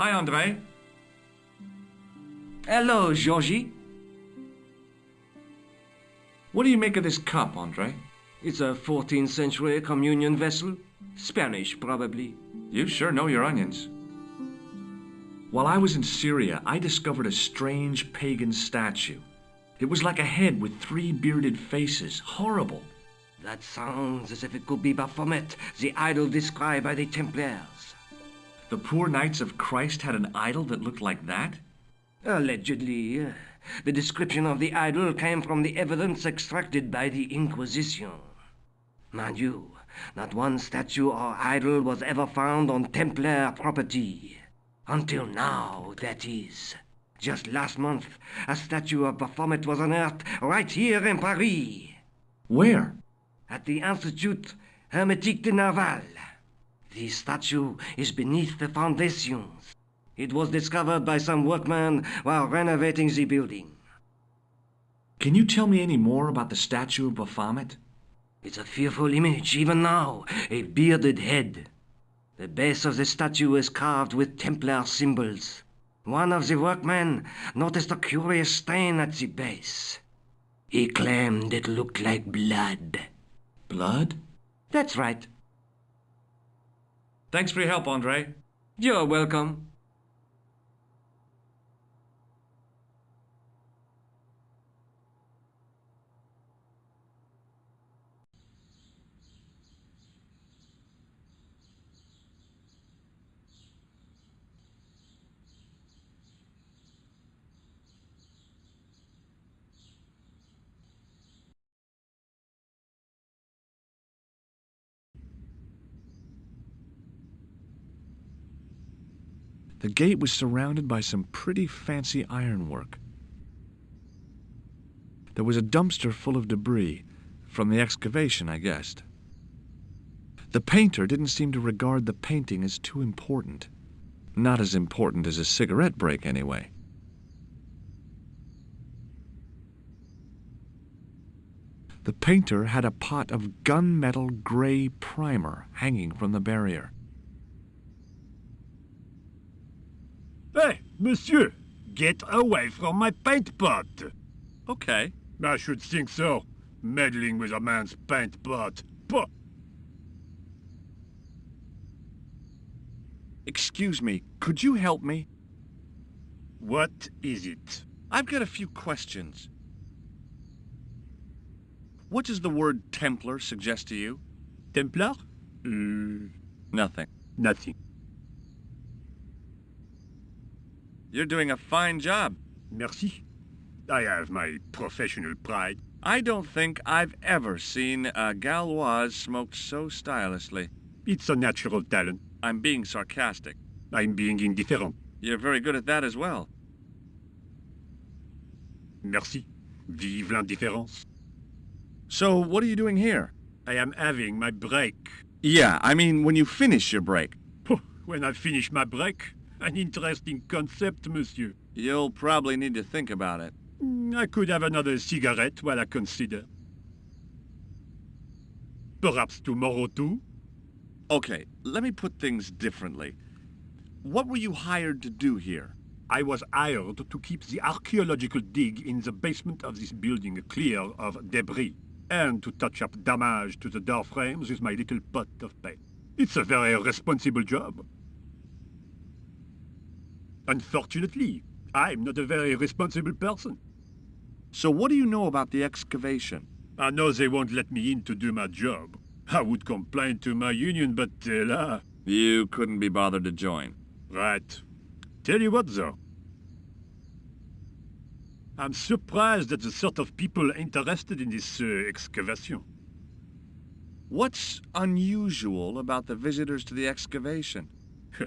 Hi, Andre. Hello, Georgie. What do you make of this cup, Andre? It's a 14th century communion vessel. Spanish, probably. You sure know your onions. While I was in Syria, I discovered a strange pagan statue. It was like a head with 3 bearded faces. Horrible. That sounds as if it could be Baphomet, the idol described by the Templars. The poor Knights of Christ had an idol that looked like that? Allegedly. The description of the idol came from the evidence extracted by the Inquisition. Mind you, not one statue or idol was ever found on Templar property. Until now, that is. Just last month, a statue of Baphomet was unearthed right here in Paris. Where? At the Institut Hermétique de Naval. The statue is beneath the foundations. It was discovered by some workmen while renovating the building. Can you tell me any more about the statue of Baphomet? It's a fearful image, even now, a bearded head. The base of the statue is carved with Templar symbols. One of the workmen noticed a curious stain at the base. He claimed it looked like blood. Blood? That's right. Thanks for your help, Andre. You're welcome. The gate was surrounded by some pretty fancy ironwork. There was a dumpster full of debris, from the excavation, I guessed. The painter didn't seem to regard the painting as too important. Not as important as a cigarette break, anyway. The painter had a pot of gunmetal gray primer hanging from the barrier. Hey, monsieur! Get away from my paint pot! Okay. I should think so. Meddling with a man's paint pot. Puh! Excuse me, could you help me? What is it? I've got a few questions. What does the word Templar suggest to you? Templar? Nothing. Nothing. You're doing a fine job. Merci. I have my professional pride. I don't think I've ever seen a Gauloise smoked so stylishly. It's a natural talent. I'm being sarcastic. I'm being indifferent. You're very good at that as well. Merci. Vive l'indifférence. So, what are you doing here? I am having my break. Yeah, I mean when you finish your break. When I finish my break? An interesting concept, monsieur. You'll probably need to think about it. I could have another cigarette while I consider. Perhaps tomorrow too? Okay, let me put things differently. What were you hired to do here? I was hired to keep the archaeological dig in the basement of this building clear of debris, and to touch up damage to the door frames with my little pot of paint. It's a very responsible job. Unfortunately, I'm not a very responsible person. So what do you know about the excavation? I know they won't let me in to do my job. I would complain to my union, but là... You couldn't be bothered to join. Right. Tell you what, though. I'm surprised at the sort of people interested in this excavation. What's unusual about the visitors to the excavation?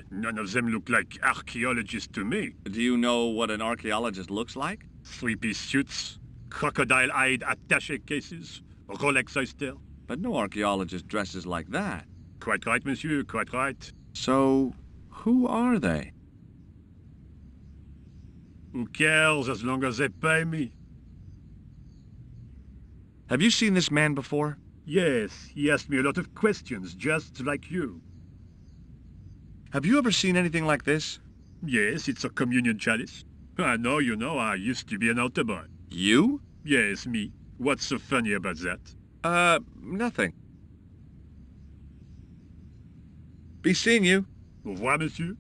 None of them look like archaeologists to me. Do you know what an archaeologist looks like? Three-piece suits, crocodile-eyed attaché cases, Rolex oyster. But no archaeologist dresses like that. Quite right, monsieur, quite right. So, who are they? Who cares as long as they pay me? Have you seen this man before? Yes, he asked me a lot of questions, just like you. Have you ever seen anything like this? Yes, it's a communion chalice. I know, I used to be an altar boy. You? Yes, me. What's so funny about that? Nothing. Be seeing you. Au revoir, monsieur.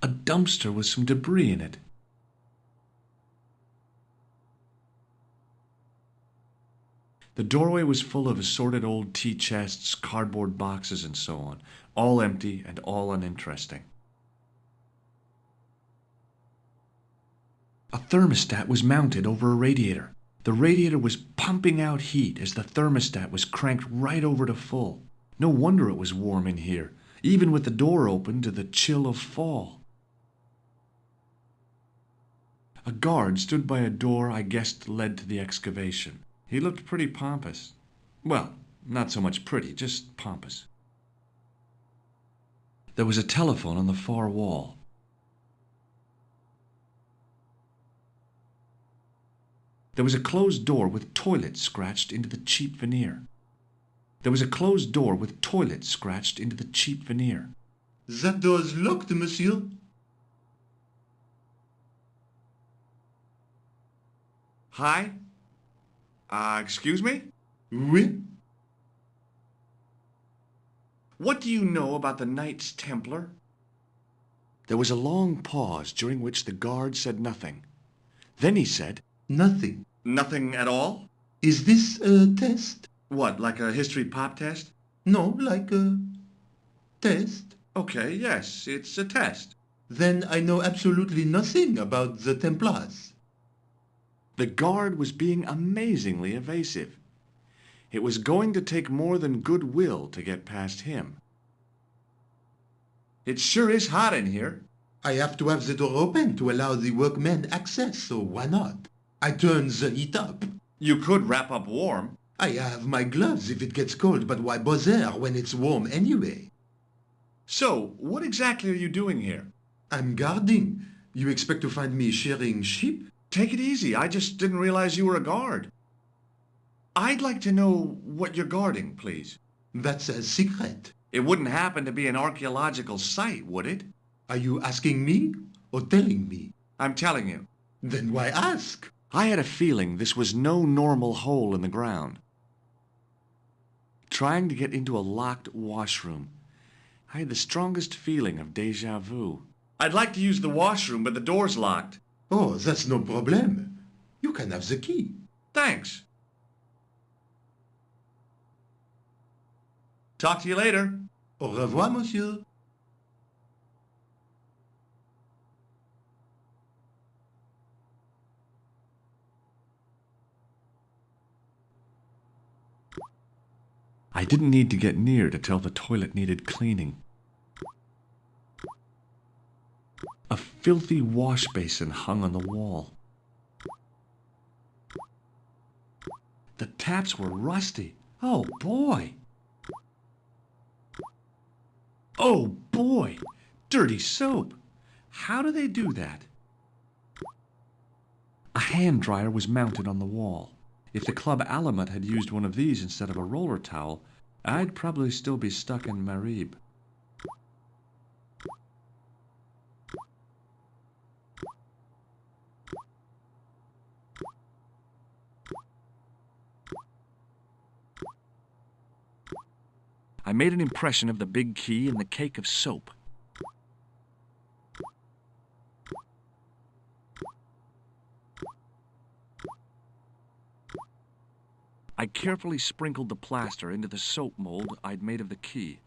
A dumpster with some debris in it. The doorway was full of assorted old tea chests, cardboard boxes, and so on, all empty and all uninteresting. A thermostat was mounted over a radiator. The radiator was pumping out heat as the thermostat was cranked right over to full. No wonder it was warm in here, even with the door open to the chill of fall. A guard stood by a door I guessed led to the excavation. He looked pretty pompous. Well, not so much pretty, just pompous. There was a telephone on the far wall. There was a closed door with toilet scratched into the cheap veneer. There was a closed door with toilet scratched into the cheap veneer. That door is locked, monsieur. Hi? Excuse me? Oui? What do you know about the Knights Templar? There was a long pause during which the guard said nothing. Then he said, Nothing. Nothing at all? Is this a test? What, like a history pop test? No, like a test. Okay, yes, it's a test. Then I know absolutely nothing about the Templars. The guard was being amazingly evasive. It was going to take more than goodwill to get past him. It sure is hot in here. I have to have the door open to allow the workmen access, so why not? I turn the heat up. You could wrap up warm. I have my gloves if it gets cold, but why bother when it's warm anyway? So, what exactly are you doing here? I'm guarding. You expect to find me shearing sheep? Take it easy. I just didn't realize you were a guard. I'd like to know what you're guarding, please. That's a secret. It wouldn't happen to be an archaeological site, would it? Are you asking me or telling me? I'm telling you. Then why ask? I had a feeling this was no normal hole in the ground. Trying to get into a locked washroom. I had the strongest feeling of déjà vu. I'd like to use the washroom, but the door's locked. Oh, that's no problem. You can have the key. Thanks. Talk to you later. Au revoir, monsieur. I didn't need to get near to tell the toilet needed cleaning. A filthy wash basin hung on the wall. The taps were rusty. Oh, boy. Oh, boy. Dirty soap. How do they do that? A hand dryer was mounted on the wall. If the Club Alamet had used one of these instead of a roller towel, I'd probably still be stuck in Marib. I made an impression of the big key and the cake of soap. I carefully sprinkled the plaster into the soap mold I'd made of the key.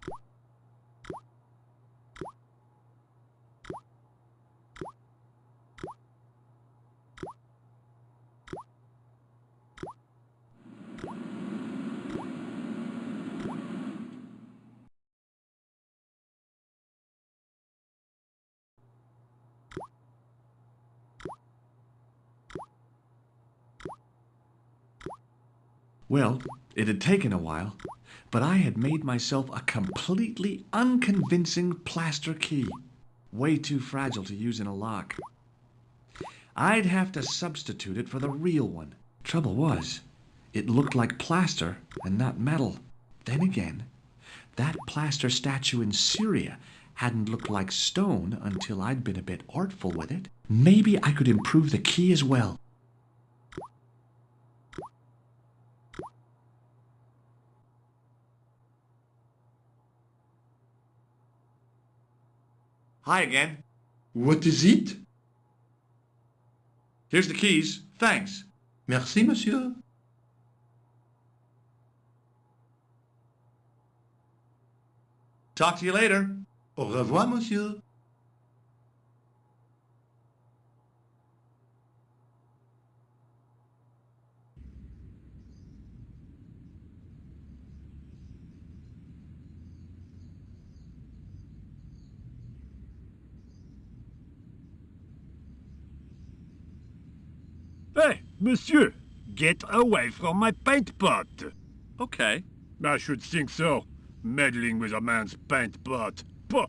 Well, it had taken a while, but I had made myself a completely unconvincing plaster key. Way too fragile to use in a lock. I'd have to substitute it for the real one. Trouble was, it looked like plaster and not metal. Then again, that plaster statue in Syria hadn't looked like stone until I'd been a bit artful with it. Maybe I could improve the key as well. Hi again. What is it? Here's the keys. Thanks. Merci, monsieur. Talk to you later. Au revoir, monsieur. Hey, monsieur! Get away from my paint pot! Okay. I should think so. Meddling with a man's paint pot. Puh!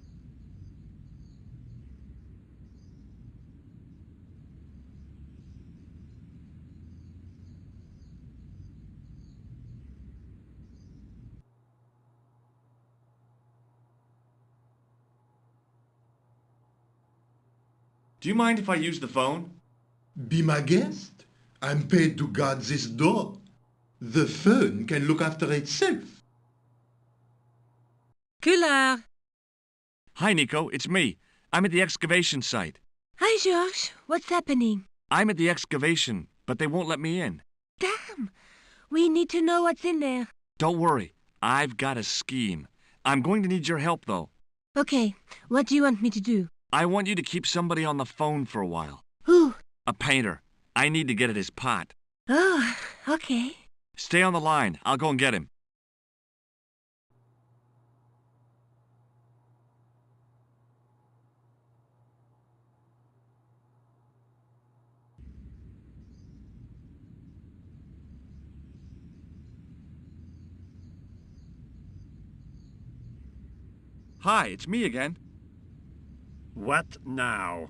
Do you mind if I use the phone? Be my guest. I'm paid to guard this door. The phone can look after itself. Kular. Hi, Nico. It's me. I'm at the excavation site. Hi, George. What's happening? I'm at the excavation, but they won't let me in. Damn. We need to know what's in there. Don't worry. I've got a scheme. I'm going to need your help, though. Okay. What do you want me to do? I want you to keep somebody on the phone for a while. Who? A painter. I need to get at his pot. Oh, okay. Stay on the line. I'll go and get him. Hi, it's me again. What now?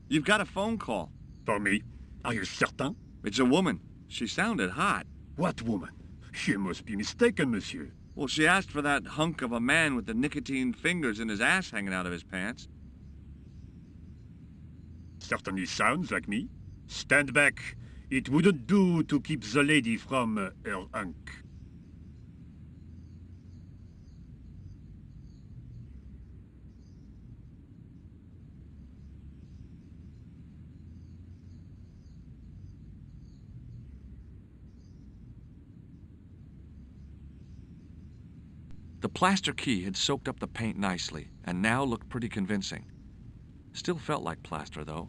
You've got a phone call. For me? Are you certain? It's a woman. She sounded hot. What woman? She must be mistaken, monsieur. Well, she asked for that hunk of a man with the nicotine fingers and his ass hanging out of his pants. Certainly sounds like me. Stand back. It wouldn't do to keep the lady from her hunk. The plaster key had soaked up the paint nicely, and now looked pretty convincing. Still felt like plaster, though.